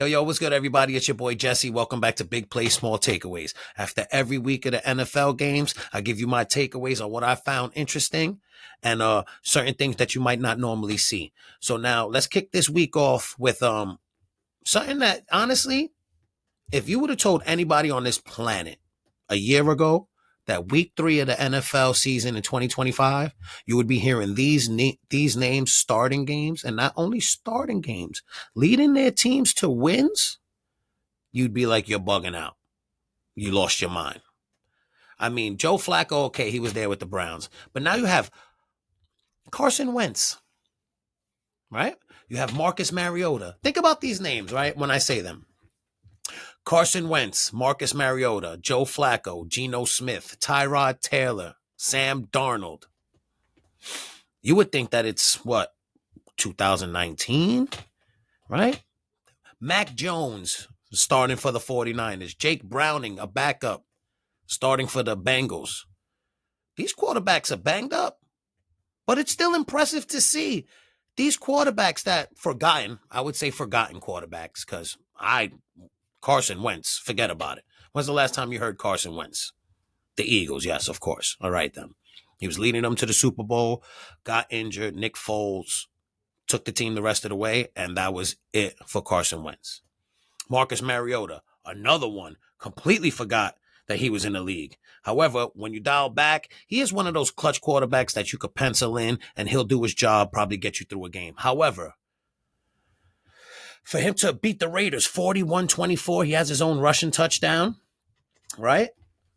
Yo, what's good, everybody? It's your boy Jesse. Welcome back to Big Play, Small Takeaways. After every week of the NFL games, I give you my takeaways on what I found interesting and certain things that you might not normally see. So now let's kick this week off with something that honestly, if you would have told anybody on this planet a year ago that week 3 of the NFL season in 2025, you would be hearing these names starting games, and not only starting games, leading their teams to wins, you'd be like, you're bugging out. You lost your mind. I mean, Joe Flacco, okay, he was there with the Browns. But now you have Carson Wentz, right? You have Marcus Mariota. Think about these names, right? When I say them. Carson Wentz, Marcus Mariota, Joe Flacco, Geno Smith, Tyrod Taylor, Sam Darnold. You would think that it's, 2019, right? Mac Jones starting for the 49ers. Jake Browning, a backup, starting for the Bengals. These quarterbacks are banged up, but it's still impressive to see these quarterbacks that I would say forgotten quarterbacks, because Carson Wentz, forget about it. When's the last time you heard Carson Wentz? The Eagles, yes, of course. All right, then. He was leading them to the Super Bowl, got injured. Nick Foles took the team the rest of the way, and that was it for Carson Wentz. Marcus Mariota, another one, completely forgot that he was in the league. However, when you dial back, he is one of those clutch quarterbacks that you could pencil in, and he'll do his job, probably get you through a game. However, for him to beat the Raiders 41-24, he has his own rushing touchdown, right?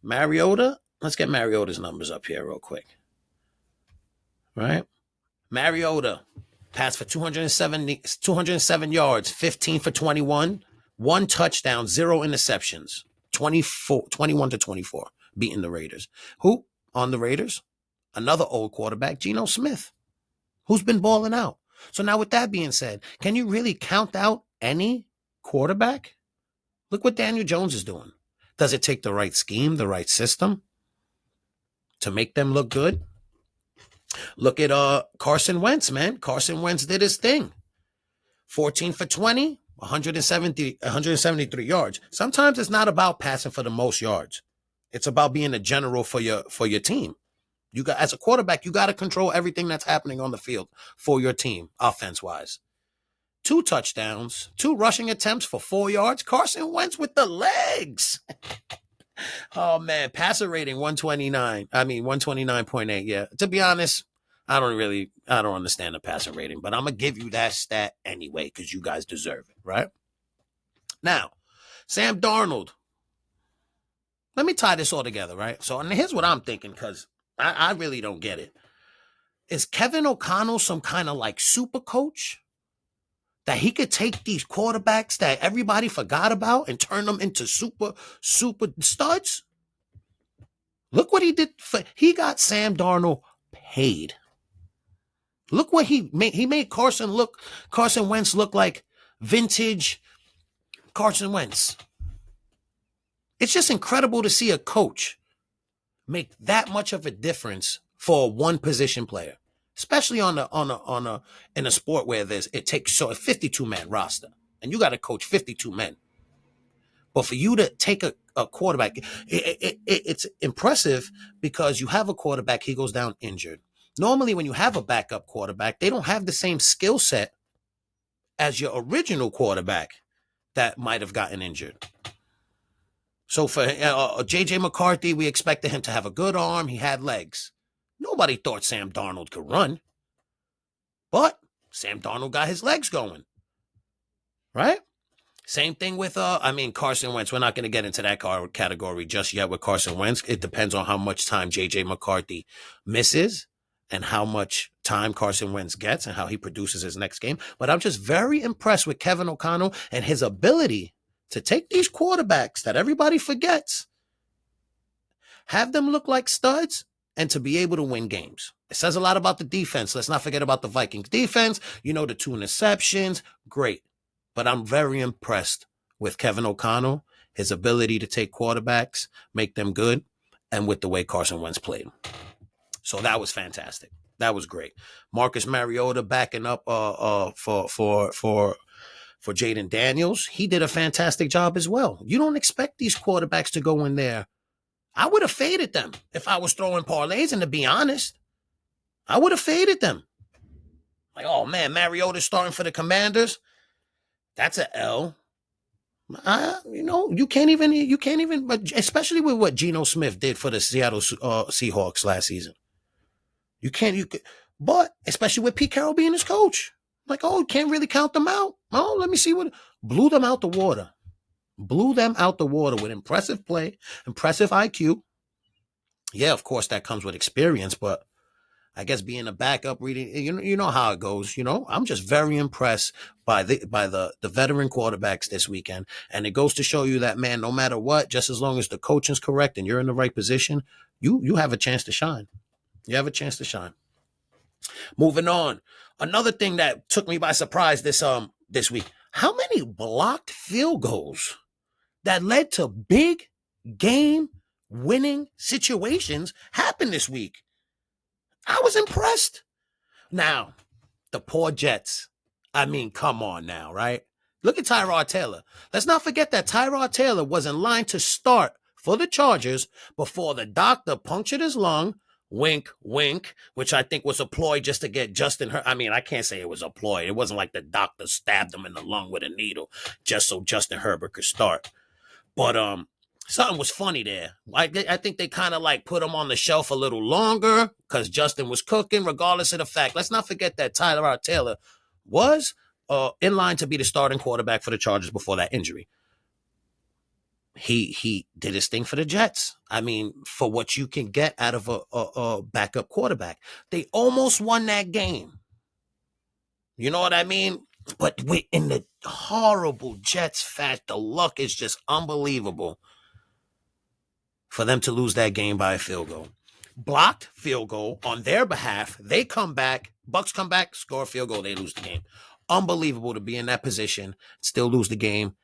Mariota, let's get Mariota's numbers up here real quick, right? Mariota passed for 207 yards, 15 for 21, one touchdown, 0 interceptions, 21-24, beating the Raiders. Who on the Raiders? Another old quarterback, Geno Smith, who's been balling out. So now with that being said, can you really count out any quarterback? Look what Daniel Jones is doing. Does it take the right scheme, the right system to make them look good? Look at Carson Wentz, man. Carson Wentz did his thing. 14 for 20, 173 yards. Sometimes it's not about passing for the most yards. It's about being a general for your team. You got, as a quarterback, you got to control everything that's happening on the field for your team, offense-wise. 2 touchdowns, 2 rushing attempts for 4 yards. Carson Wentz with the legs. Oh, man. Passer rating 129.8. Yeah. To be honest, I don't understand the passer rating, but I'm going to give you that stat anyway because you guys deserve it, right? Now, Sam Darnold. Let me tie this all together, right? So, and here's what I'm thinking, because I really don't get it. Is Kevin O'Connell some kind of like super coach that he could take these quarterbacks that everybody forgot about and turn them into super studs? Look what he did. He got Sam Darnold paid. Look what he made. He made Carson Wentz look like vintage Carson Wentz. It's just incredible to see a coach make that much of a difference for one position player, especially in a sport where it takes a 52-man roster and you got to coach 52 men. But for you to take a quarterback, it's impressive because you have a quarterback, he goes down injured. Normally, when you have a backup quarterback, they don't have the same skill set as your original quarterback that might have gotten injured. So for J.J. McCarthy, we expected him to have a good arm. He had legs. Nobody thought Sam Darnold could run. But Sam Darnold got his legs going. Right? Same thing with, Carson Wentz. We're not going to get into that category just yet with Carson Wentz. It depends on how much time J.J. McCarthy misses and how much time Carson Wentz gets and how he produces his next game. But I'm just very impressed with Kevin O'Connell and his ability to take these quarterbacks that everybody forgets, have them look like studs, and to be able to win games. It says a lot about the defense. Let's not forget about the Vikings defense. You know, the 2 interceptions, great. But I'm very impressed with Kevin O'Connell, his ability to take quarterbacks, make them good, and with the way Carson Wentz played. So that was fantastic. That was great. Marcus Mariota backing up for for Jaden Daniels. He did a fantastic job as well. You don't expect these quarterbacks to go in there. I would have faded them if I was throwing parlays, and to be honest, I would have faded them. Like, oh man, Mariota's starting for the Commanders. That's an L. You can't even, especially with what Geno Smith did for the Seattle Seahawks last season. But especially with Pete Carroll being his coach. Like, oh, you can't really count them out. Oh, let me see blew them out the water. Blew them out the water with impressive play, impressive IQ. Yeah, of course, that comes with experience, but I guess being a backup, reading, you know how it goes. I'm just very impressed by the veteran quarterbacks this weekend, and it goes to show you that, man, no matter what, just as long as the coaching's correct and you're in the right position, you have a chance to shine. You have a chance to shine. Moving on, another thing that took me by surprise this week: how many blocked field goals that led to big game winning situations happened this week? I was impressed. Now, the poor Jets. I mean, come on now, right? Look at Tyrod Taylor. Let's not forget that Tyrod Taylor was in line to start for the Chargers before the doctor punctured his lung. Wink, wink, which I think was a ploy just to get Justin Herbert. I mean, I can't say it was a ploy. It wasn't like the doctor stabbed him in the lung with a needle just so Justin Herbert could start. But something was funny there. I think they kind of like put him on the shelf a little longer because Justin was cooking, regardless of the fact. Let's not forget that Tyrod Taylor was in line to be the starting quarterback for the Chargers before that injury. He did his thing for the Jets. I mean, for what you can get out of a backup quarterback. They almost won that game. You know what I mean? But in the horrible Jets fact, the luck is just unbelievable for them to lose that game by a field goal. Blocked field goal on their behalf. They come back. Bucks come back, score a field goal. They lose the game. Unbelievable to be in that position, still lose the game.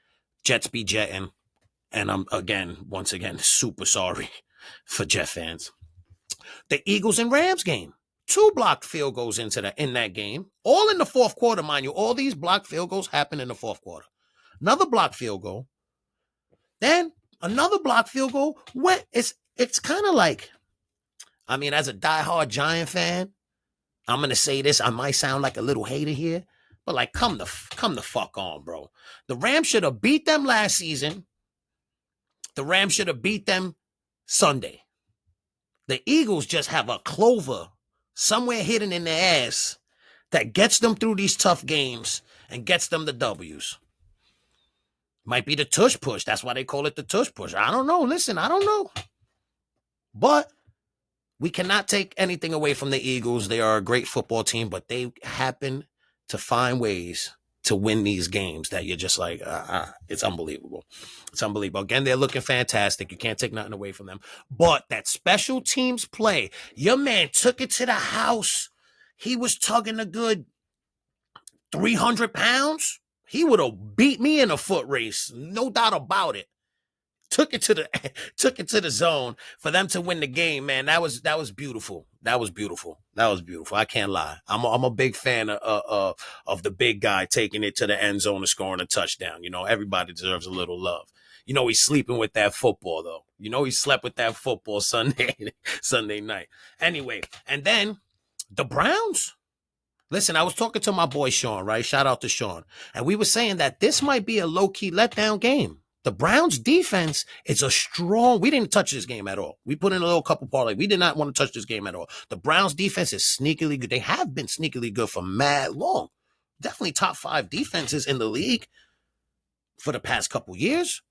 Jets be jetting. And I'm, once again, super sorry for Jet fans. The Eagles and Rams game. 2 blocked field goals in that game. All in the fourth quarter, mind you. All these blocked field goals happen in the fourth quarter. Another blocked field goal. Then another blocked field goal. It's kind of like, I mean, as a diehard Giant fan, I'm going to say this. I might sound like a little hater here. But like, come the fuck on, bro. The Rams should have beat them last season. The Rams should have beat them Sunday. The Eagles just have a clover somewhere hidden in their ass that gets them through these tough games and gets them the W's. Might be the tush push. That's why they call it the tush push. I don't know. Listen, I don't know. But we cannot take anything away from the Eagles. They are a great football team, but they happen to find ways to win these games that you're just like, it's unbelievable. It's unbelievable. Again, they're looking fantastic. You can't take nothing away from them. But that special teams play, your man took it to the house. He was tugging a good 300 pounds. He would have beat me in a foot race. No doubt about it. Took it to the zone for them to win the game, man. That was beautiful. That was beautiful. I can't lie. I'm a big fan of the big guy taking it to the end zone and scoring a touchdown. Everybody deserves a little love. He's sleeping with that football though. He slept with that football Sunday night. Anyway, and then the Browns. Listen, I was talking to my boy Sean, right? Shout out to Sean. And we were saying that this might be a low-key letdown game. The Browns defense is we didn't touch this game at all. We put in a little couple parlay. We did not want to touch this game at all. The Browns defense is sneakily good. They have been sneakily good for mad long. Definitely top 5 defenses in the league for the past couple years.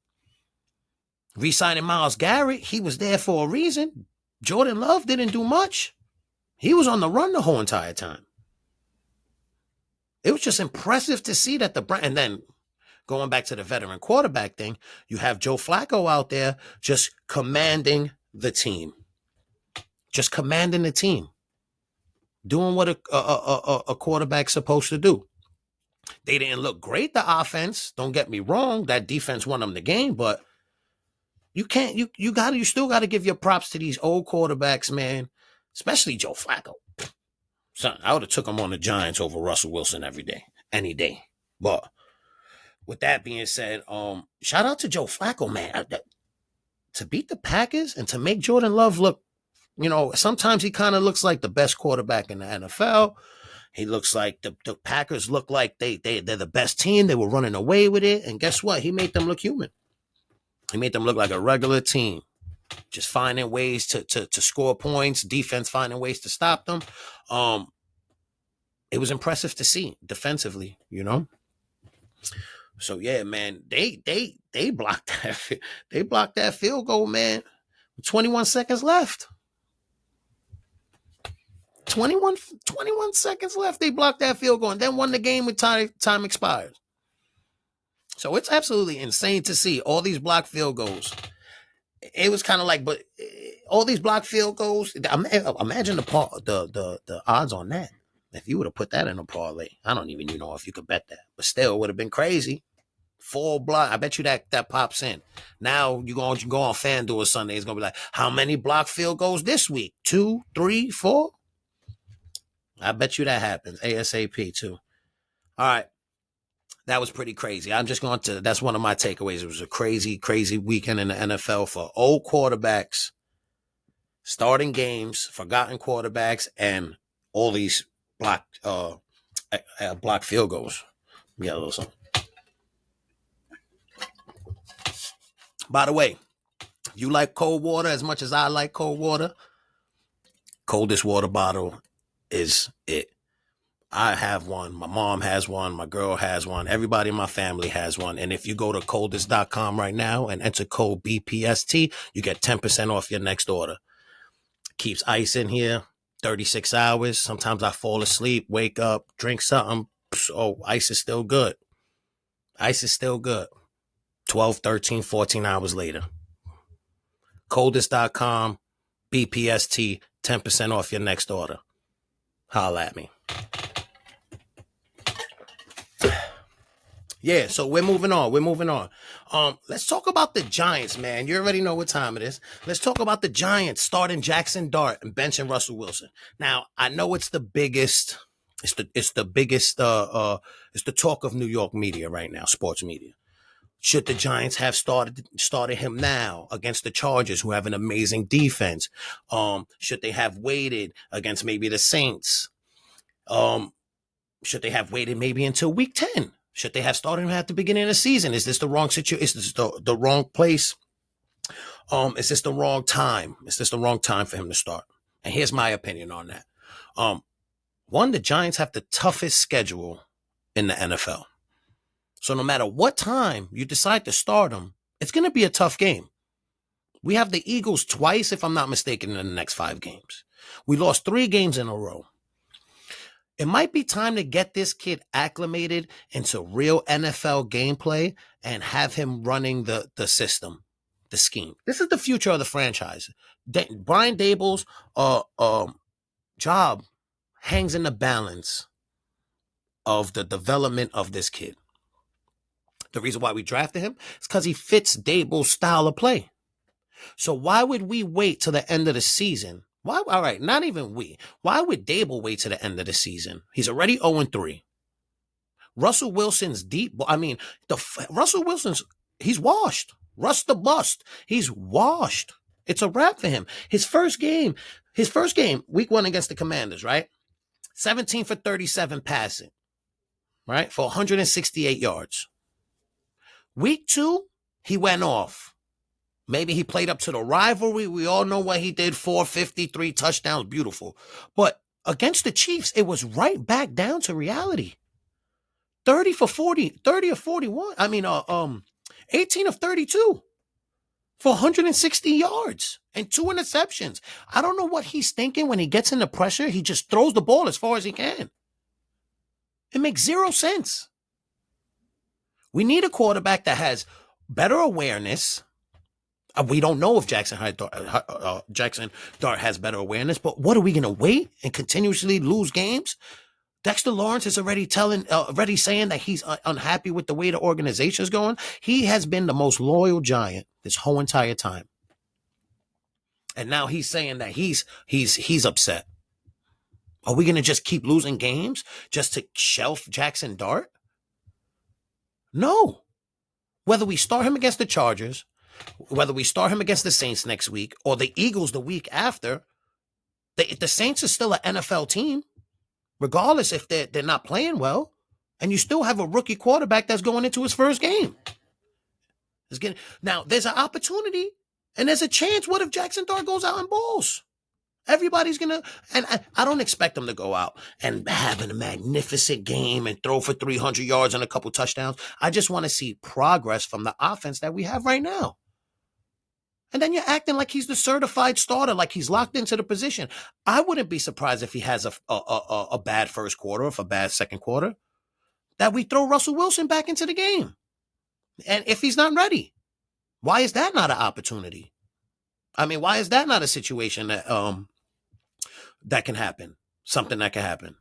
Re-signing Myles Garrett, he was there for a reason. Jordan Love didn't do much. He was on the run the whole entire time. It was just impressive to see that and then going back to the veteran quarterback thing, you have Joe Flacco out there just commanding the team. Doing what a quarterback's supposed to do. They didn't look great, the offense. Don't get me wrong. That defense won them the game, but you still got to give your props to these old quarterbacks, man. Especially Joe Flacco. Son, I would have took him on the Giants over Russell Wilson any day. But with that being said, shout out to Joe Flacco, man. To beat the Packers and to make Jordan Love look, sometimes he kind of looks like the best quarterback in the NFL. He looks like the Packers look like they're the best team. They were running away with it. And guess what? He made them look human. He made them look like a regular team, just finding ways to score points, defense finding ways to stop them. It was impressive to see defensively, So yeah, man, they blocked that field goal, man. 21 seconds left. 21 seconds left. They blocked that field goal and then won the game with time expired. So it's absolutely insane to see all these blocked field goals. It was kind of like, but all these blocked field goals. Imagine the odds on that. If you would have put that in a parlay, I don't even know if you could bet that, but still, it would have been crazy. 4 block. I bet you that pops in. Now you go on FanDuel Sunday. It's gonna be like, how many blocked field goals this week? 2, 3, 4. I bet you that happens ASAP too. All right. That was pretty crazy. I'm just that's one of my takeaways. It was a crazy, crazy weekend in the NFL for old quarterbacks, starting games, forgotten quarterbacks, and all these blocked field goals. We got a little something. By the way, you like cold water as much as I like cold water? Coldest water bottle is it. I have one. My mom has one. My girl has one. Everybody in my family has one. And if you go to coldest.com right now and enter code BPST, you get 10% off your next order. Keeps ice in here 36 hours. Sometimes I fall asleep, wake up, drink something. Oh, ice is still good. Ice is still good. 12, 13, 14 hours later. Coldest.com, BPST, 10% off your next order. Holla at me. Yeah, so we're moving on. Let's talk about the Giants, man. You already know what time it is. Let's talk about the Giants starting Jaxon Dart and benching Russell Wilson. Now, I know it's the biggest, it's the talk of New York media right now, sports media. Should the Giants have started him now against the Chargers, who have an amazing defense? Should they have waited against maybe the Saints? Should they have waited maybe until week 10? Should they have started him at the beginning of the season? Is this the wrong situation? Is this the wrong place? Is this the wrong time? Is this the wrong time for him to start? And here's my opinion on that. One, the Giants have the toughest schedule in the NFL. So no matter what time you decide to start him, it's going to be a tough game. We have the Eagles twice, if I'm not mistaken, in the next 5 games. We lost 3 games in a row. It might be time to get this kid acclimated into real NFL gameplay and have him running the system, the scheme. This is the future of the franchise. Brian Dable's job hangs in the balance of the development of this kid. The reason why we drafted him is because he fits Dable's style of play. So why would we wait till the end of the season? Why? All right, not even we. Why would Dable wait to the end of the season? He's already 0-3. Russell Wilson's Russell Wilson's, he's washed. Russ the bust. He's washed. It's a wrap for him. His first game, week 1 against the Commanders, right? 17 for 37 passing, right? For 168 yards. Week 2, he went off. Maybe he played up to the rivalry. We all know what he did. 453 touchdowns. Beautiful. But against the Chiefs, it was right back down to reality. 30 of 41. 18 of 32 for 160 yards and 2 interceptions. I don't know what he's thinking when he gets into pressure. He just throws the ball as far as he can. It makes 0 sense. We need a quarterback that has better awareness. We don't know if Jaxon Dart has better awareness, but what are we going to wait and continuously lose games? Dexter Lawrence is already saying that he's unhappy with the way the organization is going. He has been the most loyal Giant this whole entire time. And now he's saying that he's upset. Are we going to just keep losing games just to shelf Jaxon Dart? No. Whether we start him against the Chargers, whether we start him against the Saints next week or the Eagles the week after, the Saints are still an NFL team, regardless if they're not playing well. And you still have a rookie quarterback that's going into his first game. Now, there's an opportunity and there's a chance. What if Jaxon Dart goes out and balls? Everybody's going to, and I don't expect him to go out and having a magnificent game and throw for 300 yards and a couple touchdowns. I just want to see progress from the offense that we have right now. And then you're acting like he's the certified starter, like he's locked into the position. I wouldn't be surprised if he has a bad first quarter or a bad second quarter, that we throw Russell Wilson back into the game. And if he's not ready, why is that not an opportunity? I mean, why is that not a situation that that can happen? Something that can happen.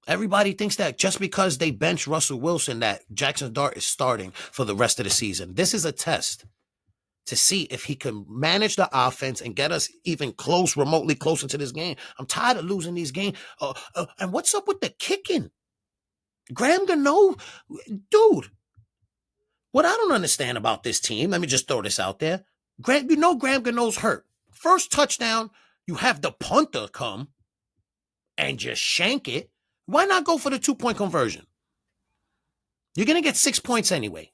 Everybody thinks that just because they bench Russell Wilson, that Jaxon Dart is starting for the rest of the season. This is a test to see if he can manage the offense and get us even remotely closer to this game. I'm tired of losing these games. And what's up with the kicking? Graham Gano, dude, what I don't understand about this team, let me just throw this out there. Graham Gano's hurt. First touchdown, you have the punter come and just shank it. Why not go for the 2-point conversion? You're going to get 6 points anyway,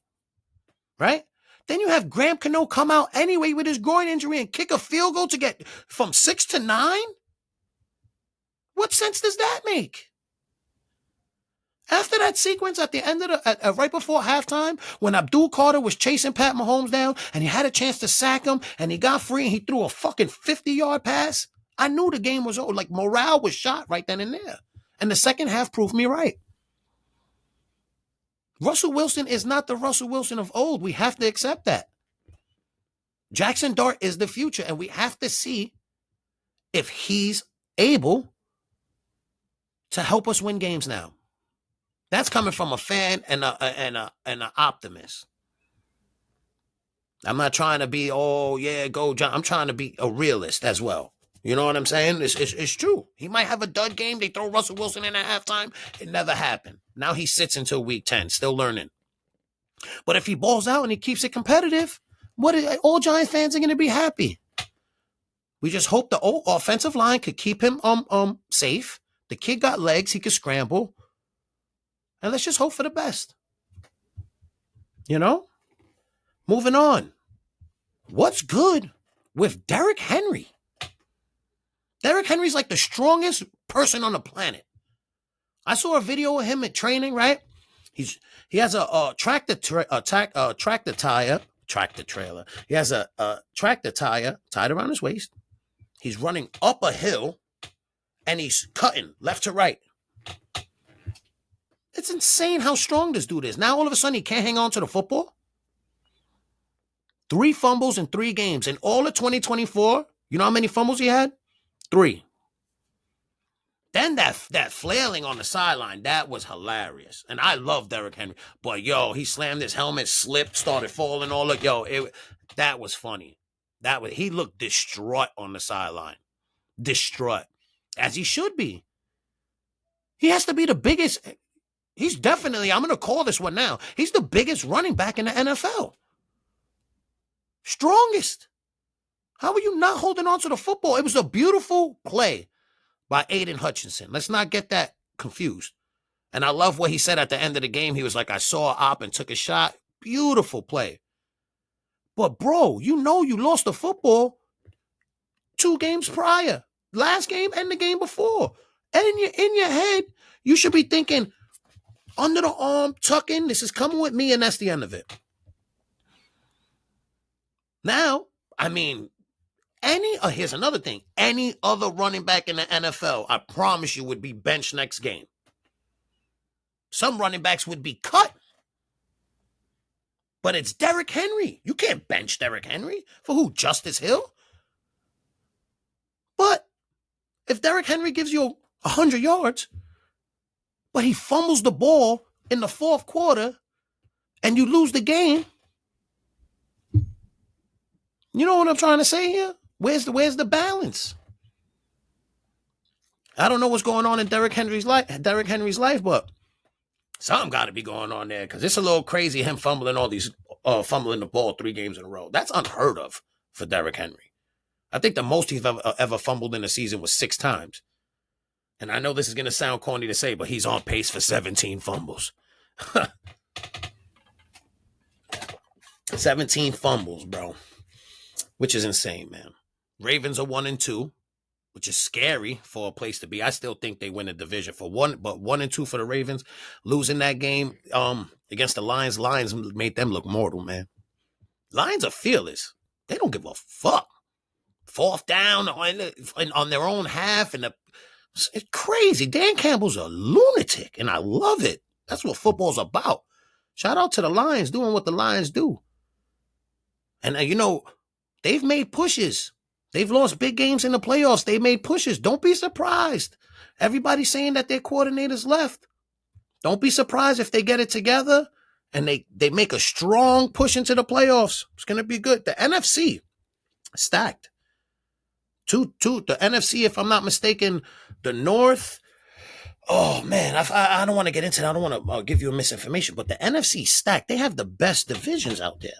right? Then you have Graham Gano come out anyway with his groin injury and kick a field goal to get from 6 to 9? What sense does that make? After that sequence at the end of right before halftime, when Abdul Carter was chasing Pat Mahomes down and he had a chance to sack him and he got free and he threw a fucking 50-yard pass, I knew the game was over. Like, morale was shot right then and there. And the second half proved me right. Russell Wilson is not the Russell Wilson of old. We have to accept that. Jaxon Dart is the future, and we have to see if he's able to help us win games now. That's coming from a fan and an optimist. I'm not trying to be, oh, yeah, go John. I'm trying to be a realist as well. You know what I'm saying? It's true. He might have a dud game. They throw Russell Wilson in at halftime. It never happened. Now he sits until week 10, still learning. But if he balls out and he keeps it competitive, all Giant fans are going to be happy. We just hope the old offensive line could keep him safe. The kid got legs. He could scramble. And let's just hope for the best. You know? Moving on. What's good with Derrick Henry? Derrick Henry's like the strongest person on the planet. I saw a video of him at training, right? He has a tractor trailer. He has a tractor tire tied around his waist. He's running up a hill and he's cutting left to right. It's insane how strong this dude is. Now all of a sudden he can't hang on to the football. 3 fumbles in 3 games. In all of 2024, you know how many fumbles he had? 3. Then that flailing on the sideline, that was hilarious. And I love Derrick Henry. But, yo, he slammed his helmet, slipped, started falling. That was funny. He looked distraught on the sideline. Distraught. As he should be. He has to be the biggest. He's definitely, I'm going to call this one now. He's the biggest running back in the NFL. Strongest. How are you not holding on to the football? It was a beautiful play by Aiden Hutchinson. Let's not get that confused. And I love what he said at the end of the game. He was like, I saw an op and took a shot. Beautiful play. But, bro, you lost the football 2 games prior. Last game and the game before. And in your head, you should be thinking, under the arm, tucking, this is coming with me, and that's the end of it. Now, I mean, here's another thing. Any other running back in the NFL, I promise you, would be benched next game. Some running backs would be cut. But it's Derrick Henry. You can't bench Derrick Henry. For who? Justice Hill? But if Derrick Henry gives you 100 yards, but he fumbles the ball in the 4th quarter and you lose the game, you know what I'm trying to say here? Where's the balance? I don't know what's going on in Derrick Henry's life, but Something got to be going on there because it's a little crazy him fumbling fumbling the ball 3 games in a row. That's unheard of for Derrick Henry. I think the most he's ever fumbled in a season was 6 times. And I know this is going to sound corny to say, but he's on pace for 17 fumbles. 17 fumbles, bro. Which is insane, man. Ravens are 1-2, which is scary for a place to be. I still think they win a division but 1-2 for the Ravens. Losing that game against the Lions made them look mortal, man. Lions are fearless. They don't give a fuck. 4th down on their own half, and it's crazy. Dan Campbell's a lunatic, and I love it. That's what football's about. Shout out to the Lions doing what the Lions do. And, they've made pushes. They've lost big games in the playoffs. They made pushes. Don't be surprised. Everybody's saying that their coordinators left. Don't be surprised if they get it together and they make a strong push into the playoffs. It's going to be good. The NFC, stacked. The NFC, if I'm not mistaken, the North. Oh, man, I don't want to get into that. I don't want to give you a misinformation, but the NFC stacked. They have the best divisions out there.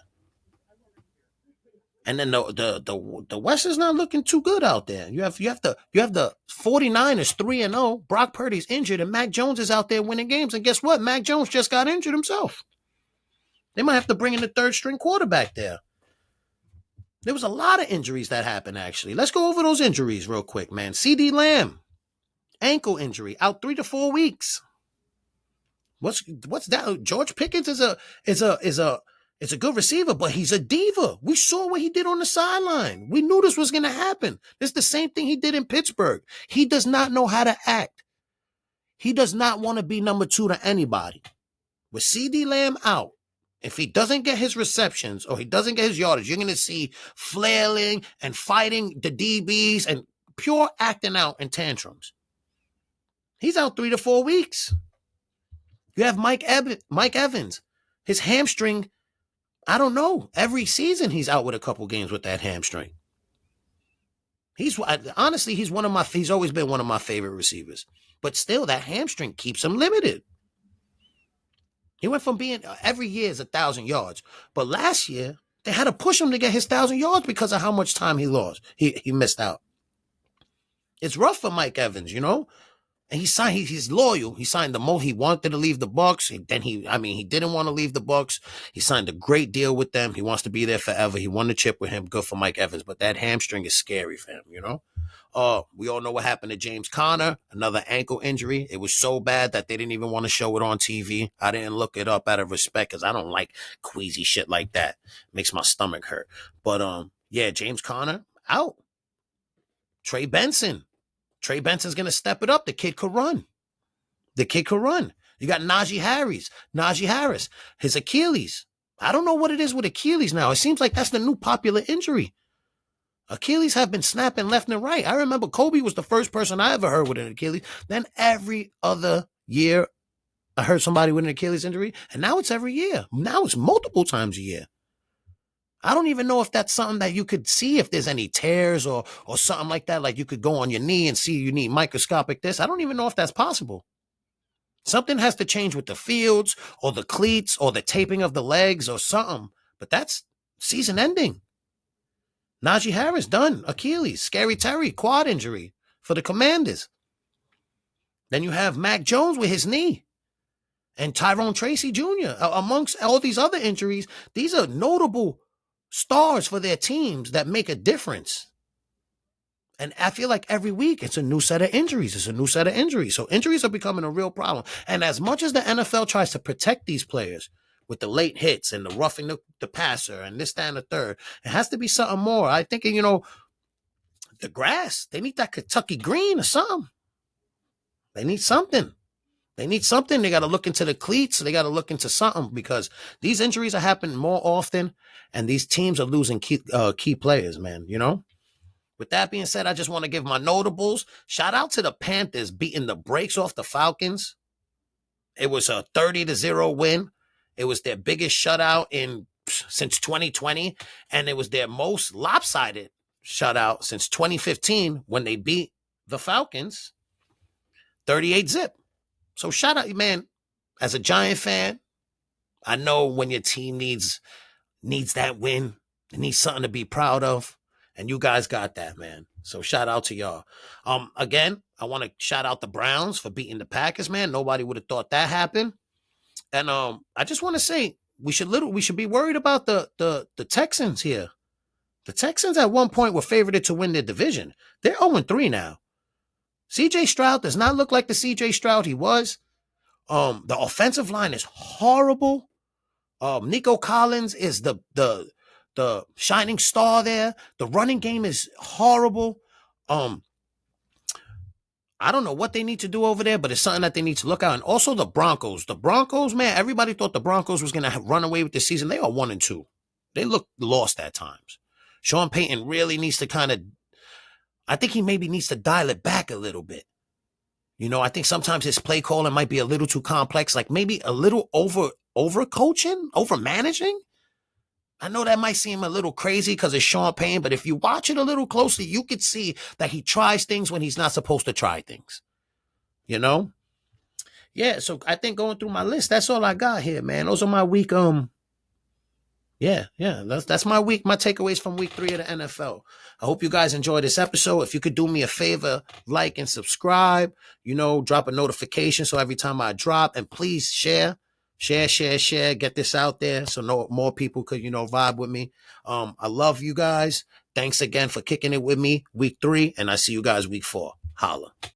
And then the West is not looking too good out there. You have the 49ers 3-0. Brock Purdy's injured, and Mac Jones is out there winning games. And guess what? Mac Jones just got injured himself. They might have to bring in the 3rd-string quarterback there. There was a lot of injuries that happened, actually. Let's go over those injuries real quick, man. CeeDee Lamb, ankle injury, out 3 to 4 weeks. What's that? George Pickens is a good receiver, but he's a diva. We saw what he did on the sideline. We knew this was going to happen. It's the same thing he did in Pittsburgh. He does not know how to act. He does not want to be number 2 to anybody. With CeeDee Lamb out, if he doesn't get his receptions or he doesn't get his yardage, you're going to see flailing and fighting the DBs and pure acting out and tantrums. He's out 3 to 4 weeks. You have Mike Evans. His hamstring, I don't know. Every season he's out with a couple games with that hamstring. He's always been one of my favorite receivers. But still, that hamstring keeps him limited. He went from being every year is 1,000 yards. But last year, they had to push him to get his 1,000 yards because of how much time he lost. He missed out. It's rough for Mike Evans, And he's loyal. He signed the most. He wanted to leave the Bucs. He didn't want to leave the Bucs. He signed a great deal with them. He wants to be there forever. He won the chip with him. Good for Mike Evans. But that hamstring is scary for him, We all know what happened to James Conner, another ankle injury. It was so bad that they didn't even want to show it on TV. I didn't look it up out of respect because I don't like queasy shit like that. It makes my stomach hurt. But, James Conner out. Trey Benson's going to step it up. The kid could run. You got Najee Harris, his Achilles. I don't know what it is with Achilles now. It seems like that's the new popular injury. Achilles have been snapping left and right. I remember Kobe was the first person I ever heard with an Achilles. Then every other year, I heard somebody with an Achilles injury. And now it's every year. Now it's multiple times a year. I don't even know if that's something that you could see if there's any tears or something like that. Like you could go on your knee and see you need microscopic this. I don't even know if that's possible. Something has to change with the fields or the cleats or the taping of the legs or something. But that's season ending. Najee Harris done. Achilles. Scary Terry, quad injury for the Commanders. Then you have Mac Jones with his knee. And Tyrone Tracy Jr. Amongst all these other injuries, these are notable stars for their teams that make a difference. And I feel like every week it's a new set of injuries. So injuries are becoming a real problem. And as much as the NFL tries to protect these players with the late hits and the roughing the passer and this, that, and the third, it has to be something more. I think, the grass, they need that Kentucky green or something. They need something. They got to look into the cleats. They got to look into something because these injuries are happening more often and these teams are losing key players, man, With that being said, I just want to give my notables. Shout out to the Panthers beating the brakes off the Falcons. It was a 30-0 win. It was their biggest shutout since 2020, and it was their most lopsided shutout since 2015 when they beat the Falcons 38-0. So shout out, man. as a Giant fan, I know when your team needs that win, it needs something to be proud of, and you guys got that, man. So shout out to y'all. Again, I want to shout out the Browns for beating the Packers, man. Nobody would have thought that happened. And I just want to say we should be worried about the Texans here. The Texans at one point were favored to win their division. They're 0-3 now. CJ Stroud does not look like the CJ Stroud he was. The offensive line is horrible. Nico Collins is the shining star there. The running game is horrible. I don't know what they need to do over there, but it's something that they need to look at. And also the Broncos. The Broncos, man, everybody thought the Broncos was going to run away with the season. They are 1-2. They look lost at times. Sean Payton really needs to I think he maybe needs to dial it back a little bit. You know, I think sometimes his play calling might be a little too complex, like maybe a little over coaching, over managing. I know that might seem a little crazy because it's Sean Payton, but if you watch it a little closely, you could see that he tries things when he's not supposed to try things. You know? Yeah, so I think going through my list, that's all I got here, man. Those are my week, yeah, that's my week, my takeaways from week 3 of the NFL. I hope you guys enjoyed this episode. If you could do me a favor, like and subscribe, drop a notification so every time I drop, and please share, get this out there so more people could, vibe with me. I love you guys. Thanks again for kicking it with me week 3, and I see you guys week 4. Holla.